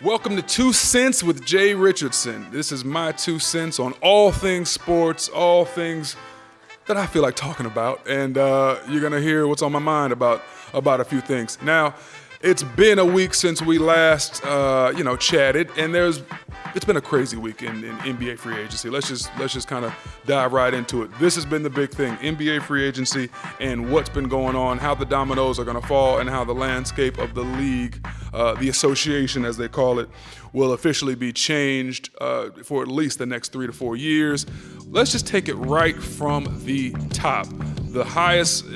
Welcome to 2 Cents with Jay Richardson. This is my 2 cents on all things sports, all things that I feel like talking about, and you're gonna hear what's on my mind about a few things. Now, it's been a week since we last, chatted, and it's been a crazy week in NBA free agency. Let's just kind of dive right into it. This has been the big thing: NBA free agency and what's been going on, how the dominoes are going to fall, and how the landscape of the league, the association as they call it, will officially be changed for at least the next 3 to 4 years. Let's just take it right from the top. The highest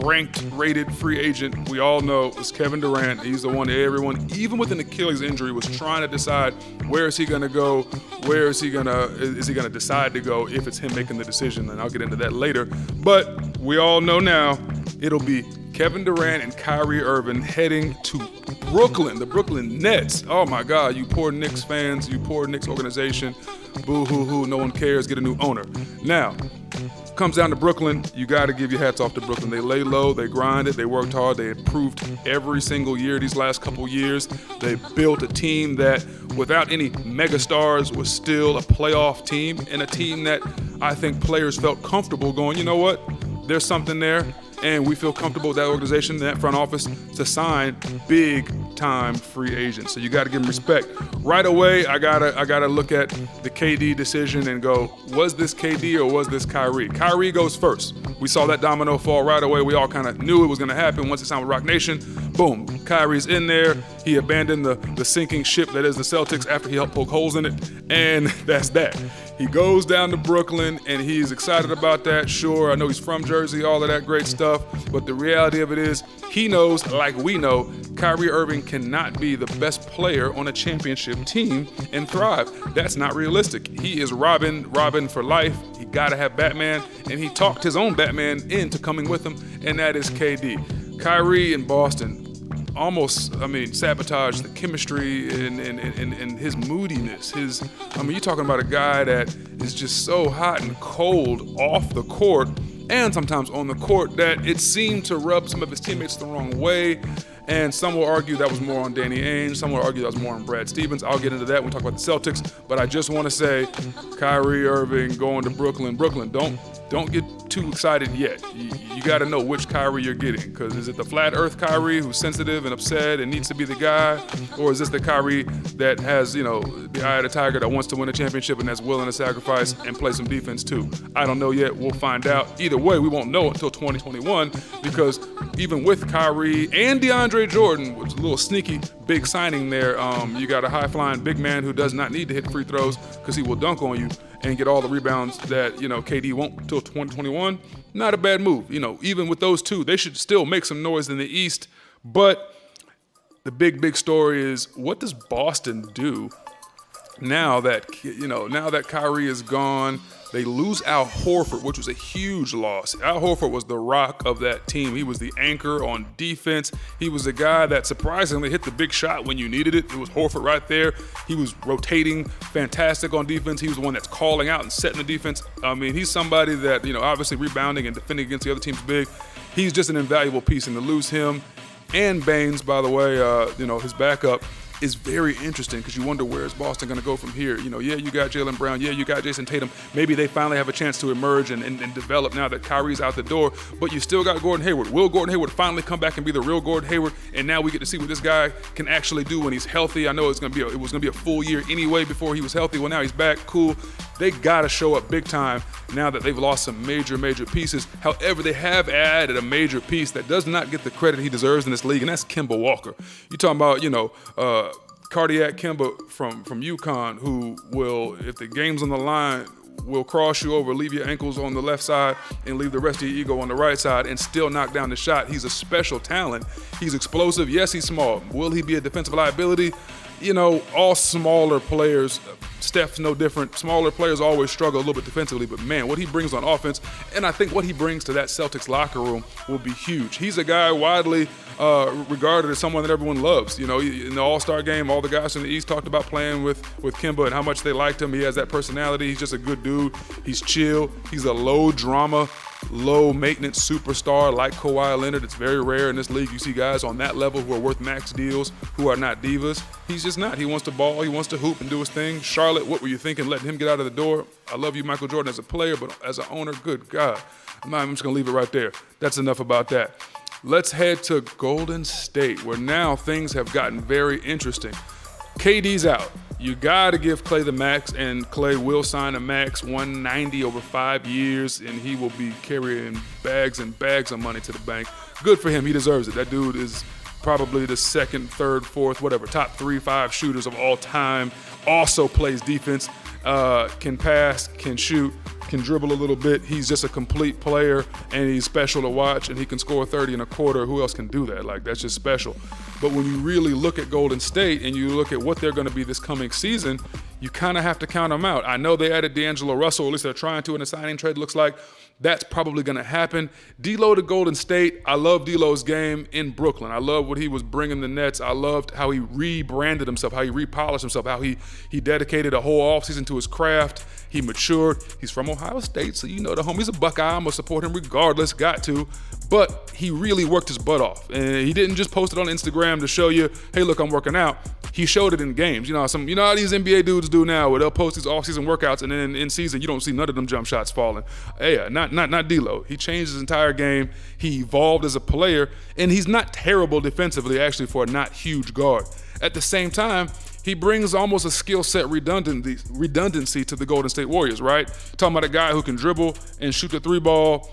ranked, rated free agent we all know is Kevin Durant. He's the one that everyone, even with an Achilles injury, was trying to decide where is he going to go, where is he going to decide to go, if it's him making the decision, and I'll get into that later. But we all know now it'll be Kevin Durant and Kyrie Irving heading to Brooklyn, the Brooklyn Nets. Oh my God, you poor Knicks fans, you poor Knicks organization. Boo-hoo-hoo, no one cares, get a new owner. Now, comes down to Brooklyn, you got to give your hats off to Brooklyn. They lay low, they grinded, they worked hard, they improved every single year these last couple years. They built a team that, without any megastars, was still a playoff team, and a team that I think players felt comfortable going, you know what, there's something there, and we feel comfortable with that organization, that front office, to sign big-time free agents. So you got to give them respect. Right away, I gotta look at the KD decision and go, was this KD or was this Kyrie? Kyrie goes first. We saw that domino fall right away. We all kind of knew it was going to happen once he signed with Roc Nation. Boom, Kyrie's in there. He abandoned the sinking ship that is the Celtics after he helped poke holes in it, and that's that. He goes down to Brooklyn, and he's excited about that. Sure, I know he's from Jersey, all of that great stuff, but the reality of it is he knows, like we know, Kyrie Irving cannot be the best player on a championship team and thrive. That's not realistic. He is Robin for life. He got to have Batman, and he talked his own Batman into coming with him, and that is KD. Kyrie in Boston almost, sabotaged the chemistry and his moodiness. You're talking about a guy that is just so hot and cold off the court and sometimes on the court that it seemed to rub some of his teammates the wrong way. And some will argue that was more on Danny Ainge. Some will argue that was more on Brad Stevens. I'll get into that when we talk about the Celtics. But I just want to say, Kyrie Irving going to Brooklyn. Brooklyn, don't get too excited yet. You got to know which Kyrie you're getting. Because is it the flat earth Kyrie who's sensitive and upset and needs to be the guy? Or is this the Kyrie that has, the eye of the tiger that wants to win a championship and that's willing to sacrifice and play some defense too? I don't know yet. We'll find out. Either way, we won't know until 2021, because even with Kyrie and Deandre Jordan, which is a little sneaky big signing there, you got a high-flying big man who does not need to hit free throws because he will dunk on you and get all the rebounds that, KD won't until 2021. Not a bad move. Even with those two, they should still make some noise in the East. But the big story is, what does Boston do now that Kyrie is gone? They lose Al Horford, which was a huge loss. Al Horford was the rock of that team. He was the anchor on defense. He was the guy that surprisingly hit the big shot when you needed it. It was Horford right there. He was rotating fantastic on defense. He was the one that's calling out and setting the defense. He's somebody that, obviously rebounding and defending against the other team's big. He's just an invaluable piece, and to lose him and Baines, by the way, his backup, is very interesting, because you wonder, where is Boston going to go from here? You got Jaylen Brown. Yeah, you got Jason Tatum. Maybe they finally have a chance to emerge and develop now that Kyrie's out the door. But you still got Gordon Hayward. Will Gordon Hayward finally come back and be the real Gordon Hayward? And now we get to see what this guy can actually do when he's healthy. I know it was going to be a full year anyway before he was healthy. Well, now he's back. Cool. They got to show up big time now that they've lost some major pieces. However, they have added a major piece that does not get the credit he deserves in this league, and that's Kemba Walker. You're talking about, cardiac Kemba from UConn, who will, if the game's on the line, will cross you over, leave your ankles on the left side, and leave the rest of your ego on the right side, and still knock down the shot. He's a special talent. He's explosive. Yes, he's small. Will he be a defensive liability? All smaller players, Steph's no different. Smaller players always struggle a little bit defensively, but man, what he brings on offense, and I think what he brings to that Celtics locker room will be huge. He's a guy widely regarded as someone that everyone loves. In the All-Star game, all the guys from the East talked about playing with Kemba and how much they liked him. He has that personality. He's just a good dude. He's chill. He's a low drama low-maintenance superstar like Kawhi Leonard. It's very rare in this league. You see guys on that level who are worth max deals, who are not divas. He's just not. He wants to ball. He wants to hoop and do his thing. Charlotte, what were you thinking letting him get out of the door? I love you, Michael Jordan, as a player, but as an owner, good God. I'm just going to leave it right there. That's enough about that. Let's head to Golden State, where now things have gotten very interesting. KD's out. You got to give Klay the max, and Klay will sign a max, $190 over 5 years, and he will be carrying bags and bags of money to the bank. Good for him. He deserves it. That dude is probably the second, third, fourth, whatever, top 3-5 shooters of all time. Also plays defense, can pass, can shoot, can dribble a little bit. He's just a complete player, and he's special to watch, and he can score 30 in a quarter. Who else can do that? Like, that's just special. But when you really look at Golden State and you look at what they're going to be this coming season, you kind of have to count them out. I know they added D'Angelo Russell, or at least they're trying to in a signing trade, looks like. That's probably going to happen. D'Lo to Golden State. I love D'Lo's game in Brooklyn. I love what he was bringing the Nets. I loved how he rebranded himself, how he repolished himself, how he dedicated a whole offseason to his craft. He matured. He's from Ohio State, so you know the homie's a Buckeye. I'm going to support him regardless, got to. But he really worked his butt off. And he didn't just post it on Instagram to show you, hey, look, I'm working out. He showed it in games. You know how these NBA dudes do now, where they'll post these off-season workouts, and then in season you don't see none of them jump shots falling. Yeah, not D'Lo. He changed his entire game. He evolved as a player, and he's not terrible defensively, actually, for a not huge guard. At the same time, he brings almost a skill set redundancy to the Golden State Warriors, right? Talking about a guy who can dribble and shoot the three ball,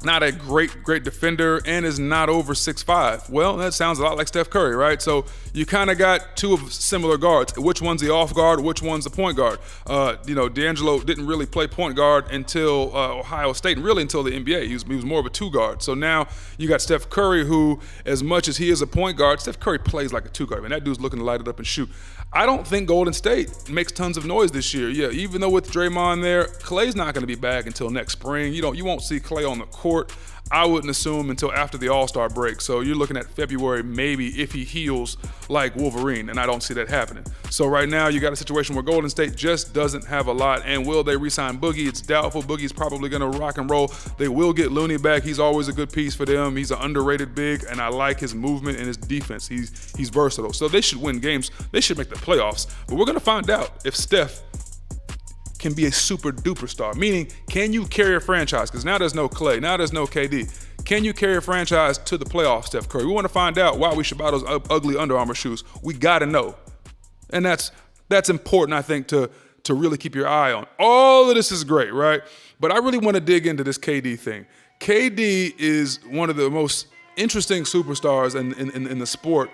not a great defender, and is not over 6'5". Well, that sounds a lot like Steph Curry, right? So you kind of got two of similar guards. Which one's the off guard? Which one's the point guard? D'Angelo didn't really play point guard until Ohio State, and really until the NBA. He was more of a two guard. So now you got Steph Curry, who, as much as he is a point guard, Steph Curry plays like a two guard. Man, that dude's looking to light it up and shoot. I don't think Golden State makes tons of noise this year. Yeah, even though with Draymond there, Klay's not going to be back until next spring. You won't see Klay on the court, I wouldn't assume, until after the All-Star break. So you're looking at February maybe if he heals like Wolverine, and I don't see that happening. So right now you got a situation where Golden State just doesn't have a lot. And will they re-sign Boogie? It's doubtful. Boogie's probably going to rock and roll. They will get Looney back. He's always a good piece for them. He's an underrated big, and I like his movement and his defense. He's versatile. So they should win games. They should make the playoffs. But we're going to find out if Steph can be a super duper star, meaning can you carry a franchise? Because now there's no Klay, now there's no KD. Can you carry a franchise to the playoffs, Steph Curry? We want to find out why we should buy those ugly Under Armour shoes. We got to know. And that's important, I think, to really keep your eye on. All of this is great, right? But I really want to dig into this KD thing. KD is one of the most interesting superstars in the sport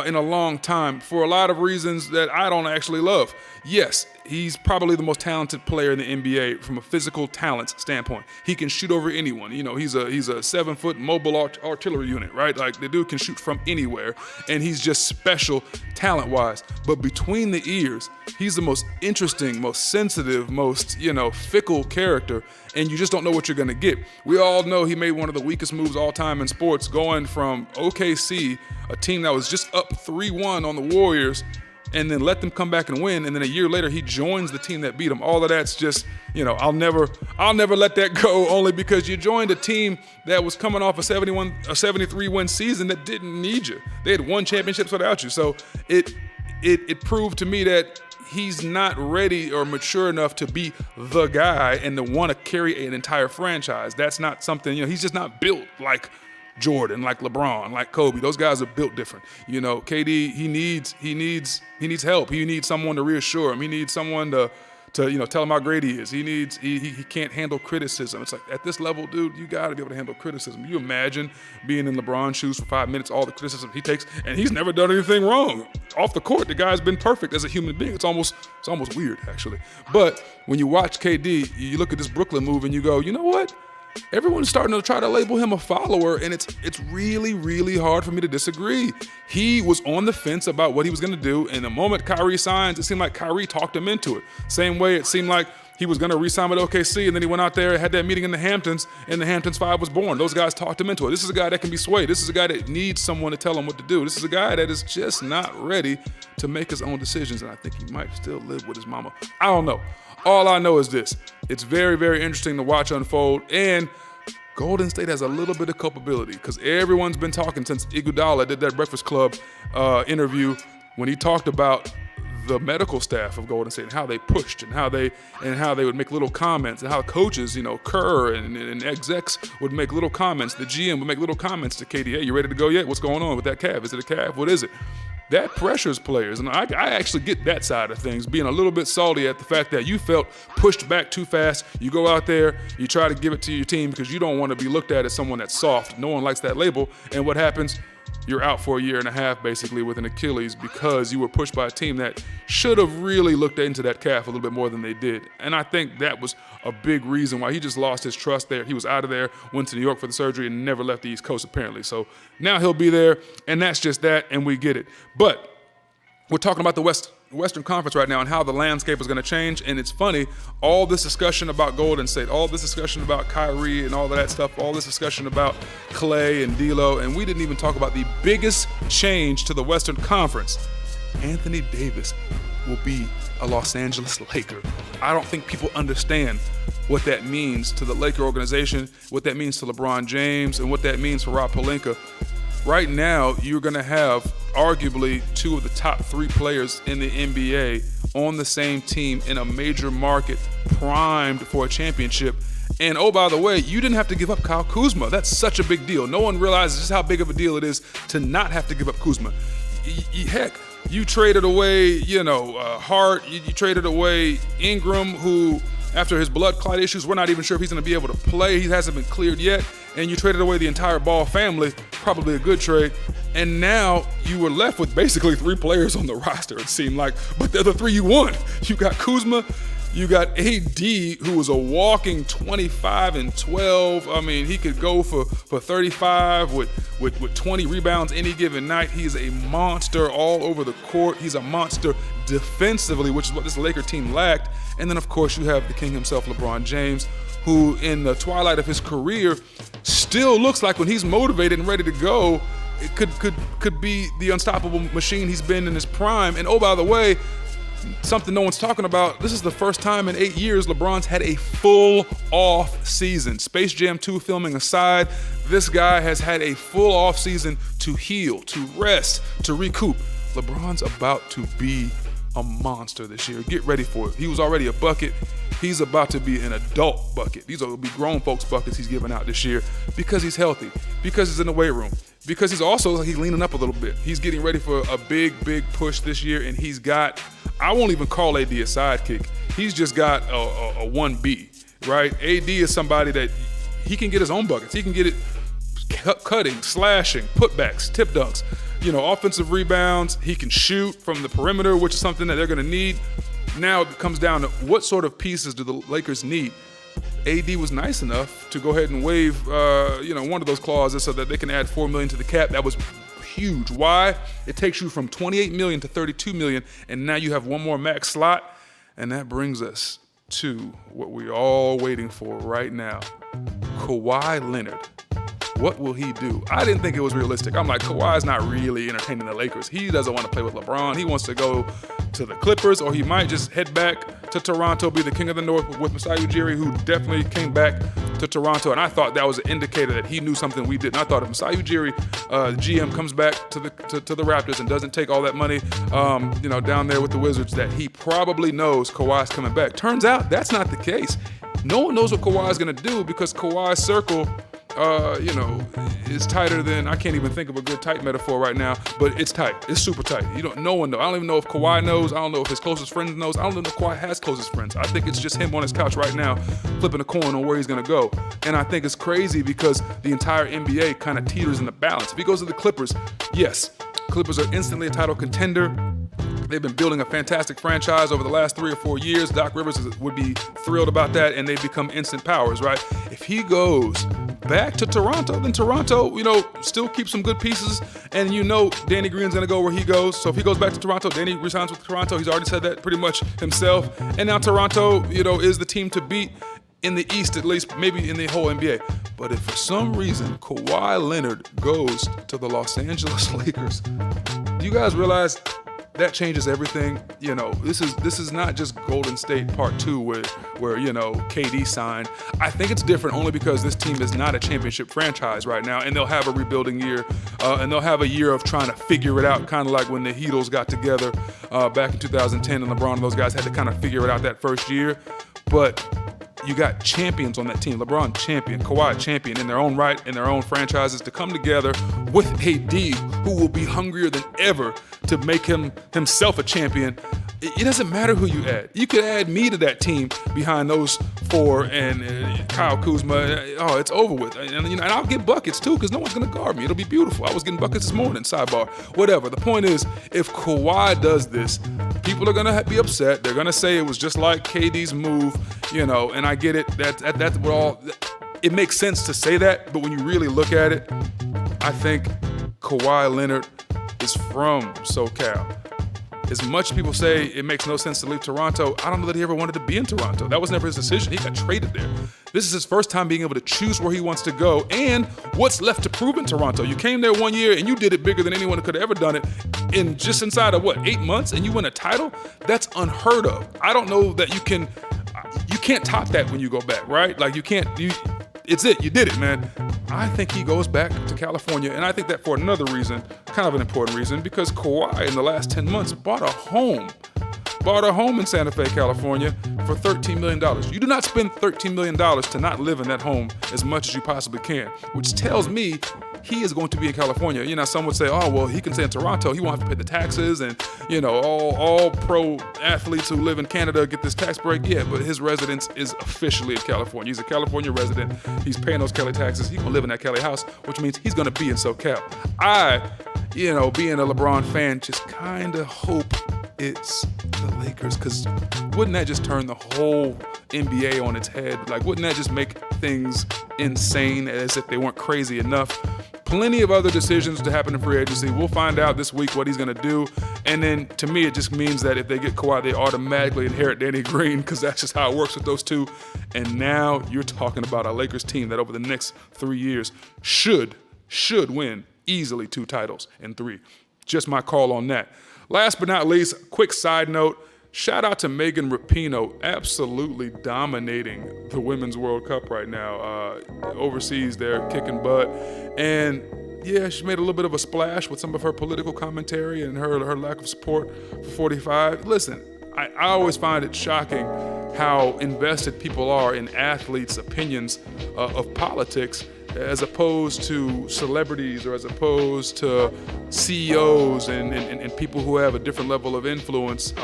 in a long time for a lot of reasons that I don't actually love. Yes, he's probably the most talented player in the NBA from a physical talent standpoint. He can shoot over anyone. He's a 7-foot mobile artillery unit, right? Like, the dude can shoot from anywhere, and he's just special talent-wise. But between the ears, he's the most interesting, most sensitive, most, fickle character, and you just don't know what you're going to get. We all know he made one of the weakest moves all time in sports, going from OKC, a team that was just up 3-1 on the Warriors, and then let them come back and win, and then a year later he joins the team that beat him. All of that's just, I'll never let that go, only because you joined a team that was coming off a 73-win season that didn't need you. They had won championships without you. So it proved to me that he's not ready or mature enough to be the guy and to want to carry an entire franchise. That's not something, he's just not built like Jordan, like LeBron, like Kobe. Those guys are built different. KD, he needs help. He needs someone to reassure him. He needs someone to tell him how great he is. He can't handle criticism. It's like, at this level, dude, you got to be able to handle criticism. You imagine being in LeBron's shoes for 5 minutes, all the criticism he takes, and he's never done anything wrong. Off the court, the guy's been perfect as a human being. It's almost weird, actually. But when you watch KD, you look at this Brooklyn move and you go, you know what? Everyone's starting to try to label him a follower, and it's really, really hard for me to disagree. He was on the fence about what he was going to do, and the moment Kyrie signs, it seemed like Kyrie talked him into it. Same way it seemed like he was going to re-sign with OKC, and then he went out there, had that meeting in the Hamptons, and the Hamptons 5 was born. Those guys talked him into it. This is a guy that can be swayed. This is a guy that needs someone to tell him what to do. This is a guy that is just not ready to make his own decisions, and I think he might still live with his mama. I don't know. All I know is this. It's very, very interesting to watch unfold, and Golden State has a little bit of culpability because everyone's been talking since Iguodala did that Breakfast Club interview when he talked about the medical staff of Golden State and how they pushed and how they would make little comments and how coaches, Kerr and execs would make little comments. The GM would make little comments to KD. Hey, you ready to go yet? What's going on with that calf? Is it a calf? What is it? That pressures players, and I actually get that side of things, being a little bit salty at the fact that you felt pushed back too fast. You go out there, you try to give it to your team because you don't want to be looked at as someone that's soft. No one likes that label, and what happens? You're out for a year and a half, basically, with an Achilles because you were pushed by a team that should have really looked into that calf a little bit more than they did. And I think that was a big reason why he just lost his trust there. He was out of there, went to New York for the surgery, and never left the East Coast, apparently. So now he'll be there, and that's just that, and we get it. But we're talking about the Western Conference right now and how the landscape is going to change. And it's funny, all this discussion about Golden State, all this discussion about Kyrie and all of that stuff, all this discussion about Klay and D'Lo, and we didn't even talk about the biggest change to the Western Conference. Anthony Davis will be a Los Angeles Laker. I don't think people understand what that means to the Laker organization, what that means to LeBron James, and what that means for Rob Pelinka. Right now, you're going to have arguably two of the top three players in the NBA on the same team in a major market, primed for a championship. And oh, by the way, you didn't have to give up Kyle Kuzma. That's such a big deal. No one realizes just how big of a deal it is to not have to give up Kuzma. Heck, you traded away, Hart. You traded away Ingram, who, after his blood clot issues, we're not even sure if he's going to be able to play. He hasn't been cleared yet. And you traded away the entire Ball family, probably a good trade. And now you were left with basically three players on the roster, it seemed like. But they're the three you won. You got Kuzma, you got AD, who was a walking 25 and 12. I mean, he could go for 35 with 20 rebounds any given night. He's a monster all over the court. He's a monster defensively, which is what this Laker team lacked. And then, of course, you have the king himself, LeBron James, who in the twilight of his career still looks like when he's motivated and ready to go, it could be the unstoppable machine he's been in his prime. And oh, by the way, something no one's talking about, this is the first time in 8 years LeBron's had a full off season. Space Jam 2 filming aside, this guy has had a full off season to heal, to rest, to recoup. LeBron's about to be a monster this year. Get ready for it. He was already a bucket. He's about to be an adult bucket. These will be grown folks buckets he's giving out this year because he's healthy, because he's in the weight room, because he's leaning up a little bit. He's getting ready for a big push this year, and he's got, I won't even call AD a sidekick. He's just got a 1B, right? AD is somebody that he can get his own buckets. He can get it cutting, slashing, putbacks, tip dunks, offensive rebounds. He can shoot from the perimeter, which is something that they're going to need. Now it comes down to what sort of pieces do the Lakers need? AD was nice enough to go ahead and waive, one of those clauses so that they can add $4 million to the cap. That was huge. Why? It takes you from $28 million to $32 million, and now you have one more max slot, and that brings us to what we're all waiting for right now. Kawhi Leonard. What will he do? I didn't think it was realistic. I'm like, Kawhi's not really entertaining the Lakers. He doesn't want to play with LeBron. He wants to go to the Clippers, or he might just head back to Toronto, be the king of the North with Masai Ujiri, who definitely came back to Toronto. And I thought that was an indicator that he knew something we didn't. I thought if Masai Ujiri, GM, comes back to the Raptors and doesn't take all that money, down there with the Wizards, that he probably knows Kawhi's coming back. Turns out that's not the case. No one knows what Kawhi's going to do because Kawhi's circle is tighter than, I can't even think of a good tight metaphor right now, but it's tight. It's super tight. No one knows. I don't even know if Kawhi knows. I don't know if his closest friend knows. I don't even know if Kawhi has closest friends. I think it's just him on his couch right now, flipping a coin on where he's going to go. And I think it's crazy because the entire NBA kind of teeters in the balance. If he goes to the Clippers, yes, Clippers are instantly a title contender. They've been building a fantastic franchise over the last 3 or 4 years. Doc Rivers would be thrilled about that, and they've become instant powers, right? If he goes back to Toronto, then Toronto, still keeps some good pieces, and Danny Green's going to go where he goes. So if he goes back to Toronto, Danny resigns with Toronto. He's already said that pretty much himself. And now Toronto, is the team to beat in the East, at least, maybe in the whole NBA. But if for some reason Kawhi Leonard goes to the Los Angeles Lakers, do you guys realize that changes everything. This is not just Golden State Part 2 where KD signed. I think it's different only because this team is not a championship franchise right now, and they'll have a rebuilding year, and they'll have a year of trying to figure it out, kind of like when the Heatles got together back in 2010, and LeBron and those guys had to kind of figure it out that first year. But you got champions on that team. LeBron champion, Kawhi champion in their own right, in their own franchises, to come together with AD, who will be hungrier than ever to make himself a champion. It doesn't matter who you add. You could add me to that team behind those four and Kyle Kuzma. Oh, it's over with. And I'll get buckets too, because no one's going to guard me. It'll be beautiful. I was getting buckets this morning, sidebar. Whatever. The point is, if Kawhi does this, people are going to be upset. They're going to say it was just like KD's move, and I get it. That's what all. It makes sense to say that, but when you really look at it, I think Kawhi Leonard is from SoCal. As much as people say it makes no sense to leave Toronto, I don't know that he ever wanted to be in Toronto. That was never his decision. He got traded there. This is his first time being able to choose where he wants to go and what's left to prove in Toronto. You came there 1 year and you did it bigger than anyone could have ever done it in just inside of 8 months, and you win a title? That's unheard of. I don't know that you can't top that when you go back, right? Like it's it. You did it, man. I think he goes back to California, and I think that for another reason, kind of an important reason, because Kawhi in the last 10 months bought a home in Santa Fe, California for $13 million. You do not spend $13 million to not live in that home as much as you possibly can, which tells me he is going to be in California. Some would say, oh, well, he can stay in Toronto. He won't have to pay the taxes, and, all pro athletes who live in Canada get this tax break. Yeah, but his residence is officially in California. He's a California resident. He's paying those Cali taxes. He's going to live in that Cali house, which means he's going to be in SoCal. I, being a LeBron fan, just kind of hope it's the Lakers, because wouldn't that just turn the whole NBA on its head? Like, wouldn't that just make things insane, as if they weren't crazy enough? Plenty of other decisions to happen in free agency. We'll find out this week what he's going to do. And then, to me, it just means that if they get Kawhi, they automatically inherit Danny Green, because that's just how it works with those two. And now you're talking about a Lakers team that over the next 3 years should win easily 2 titles in 3. Just my call on that. Last but not least, quick side note, shout out to Megan Rapinoe, absolutely dominating the Women's World Cup right now. Overseas, they're kicking butt. And yeah, she made a little bit of a splash with some of her political commentary and her lack of support for 45. Listen, I always find it shocking how invested people are in athletes' opinions of politics, as opposed to celebrities, or as opposed to CEOs and people who have a different level of influence,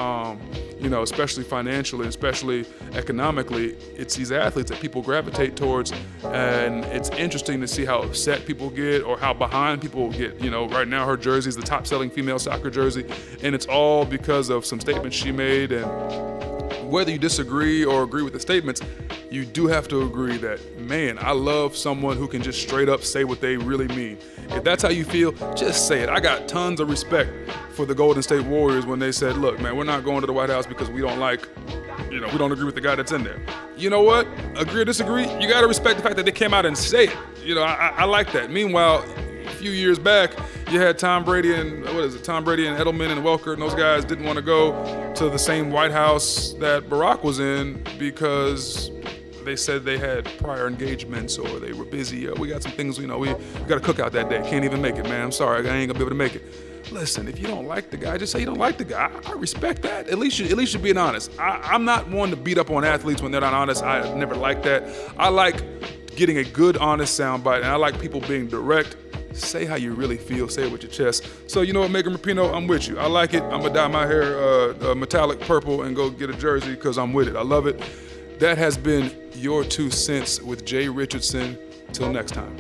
especially financially, especially economically. It's these athletes that people gravitate towards, and it's interesting to see how upset people get or how behind people get. Right now her jersey is the top-selling female soccer jersey, and it's all because of some statements she made. And whether you disagree or agree with the statements, you do have to agree that, man, I love someone who can just straight up say what they really mean. If that's how you feel, just say it. I got tons of respect for the Golden State Warriors when they said, look, man, we're not going to the White House because we don't we don't agree with the guy that's in there. You know what? Agree or disagree, you got to respect the fact that they came out and say it. I like that. Meanwhile, a few years back, you had Tom Brady and Edelman and Welker, and those guys didn't want to go to the same White House that Barack was in because they said they had prior engagements or they were busy. We got some things, we got a cookout that day. Can't even make it, man. I'm sorry, I ain't gonna be able to make it. Listen, if you don't like the guy, just say you don't like the guy. I respect that. At least you're being honest. I'm not one to beat up on athletes when they're not honest. I never like that. I like getting a good, honest soundbite, and I like people being direct. Say how you really feel. Say it with your chest. So you know what, Megan Rapinoe, I'm with you. I like it. I'm going to dye my hair metallic purple and go get a jersey because I'm with it. I love it. That has been your 2 cents with Jay Richardson. Till next time.